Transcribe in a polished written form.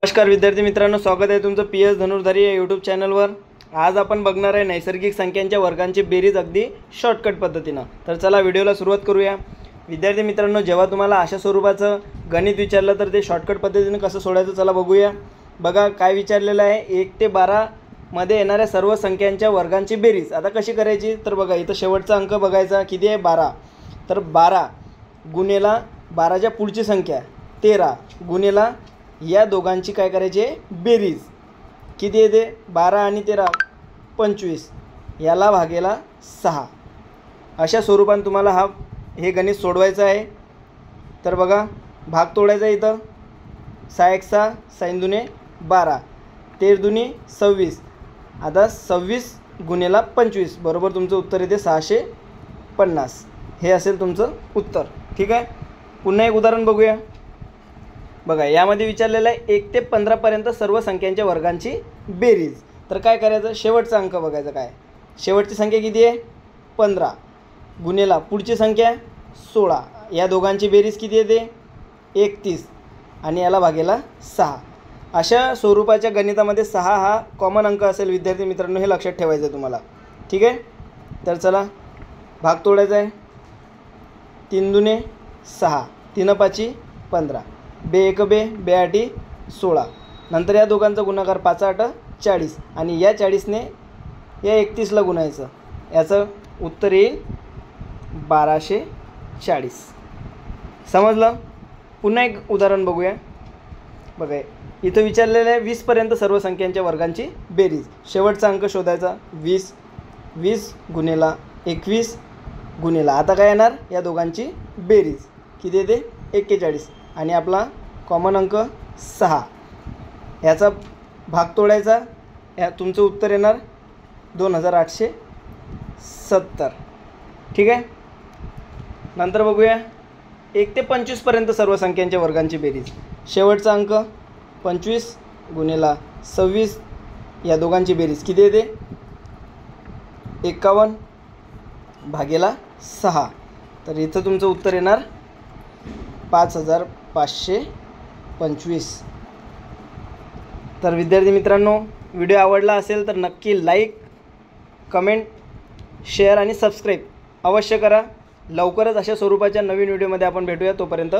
नमस्कार विद्यार्थी मित्रांनो, स्वागत आहे तुमचं PS धनुर्धारी या यूट्यूब चॅनलवर। आज आपण बघणार आहे नैसर्गिक संख्यांच्या वर्गांची बेरीज अगदी शॉर्टकट पद्धतीने। तर चला व्हिडिओला सुरुवात करूया। विद्यार्थी मित्रांनो, जेव्हा तुम्हाला अशा स्वरूपाचं गणित विचारलं तर ते शॉर्टकट पद्धतीने कसं सोडवायचं चला बघूया। बघा काय विचारलेलं आहे, 1 ते 12 मध्ये येणाऱ्या सर्व संख्यांच्या वर्गांची बेरीज आता कशी करायची। तर बघा इथं शेवटचा अंक बघायचा, किती आहे 12। तर 12 गुणेला 12च्या पुढची संख्या 13 गुणेला या दोघांची काय करायची आहे बेरीज, किती येते 12 आणि 13 25, याला भागेला 6। अशा स्वरूपाने तुम्हाला हे गणित सोडवायचं आहे। तर बघा भाग तोडायचा इथं, 6 1 6 6 दुने 12 13 दुनी 26, आता 26 गुणेला 25 बरोबर तुमचं उत्तर येते 650। हे असेल तुमचं उत्तर। ठीक आहे, पुन्हा एक उदाहरण बघूया। बघा यामध्ये विचारलेलं आहे 1 ते 15 पर्यंत सर्व संख्यांच्या वर्गांची बेरीज। तर काय करायचं, शेवटचा अंक बघायचा, काय शेवटची संख्या किती आहे 15 गुणेला पुढची संख्या 16, या दोघांची बेरीज किती येते 31 आणि याला भागेला 6। अशा स्वरूपाच्या गणितामध्ये 6 हा कॉमन अंक असेल विद्यार्थी मित्रांनो, हे लक्षात ठेवायचं आहे तुम्हाला। ठीक आहे, तर चला भाग तोडायचा आहे। 3 दुने 6 3 5 15 बे 1 बे बे 8 16, नंतर या दोघांचा गुणाकार 5 8 40 आणि या 40ने या 31ला गुणायचं, याचं उत्तर येईल 1240। समजलं। पुन्हा एक उदाहरण बघूया। बघा इथं विचारलेलं आहे 20 पर्यंत सर्व संख्यांच्या वर्गांची बेरीज। शेवटचा अंक शोधायचा 20 20 गुणेला 21 गुणेला आता काय येणार या दोघांची बेरीज, किती येते 41 आणि आपला कॉमन अंक 6, याचा भाग तोडायचा, या तुमचं उत्तर येणार 2870। ठीक आहे, नंतर बघूया 1 ते 25 पर्यंत सर्व संख्यांच्या वर्गांची बेरीज। शेवटचा अंक 25 गुणेला 26, या दोघांची बेरीज किती येते 51 भागेला 6, तर इथं तुमचं उत्तर येणार 5525। तर विद्यार्थी मित्रांनो, व्हिडिओ आवडला असेल तर नक्की लाईक कमेंट शेअर आणि सबस्क्राईब अवश्य करा। लवकरच अशा स्वरूपाच्या नवीन व्हिडिओमध्ये आपण भेटूया, तोपर्यंत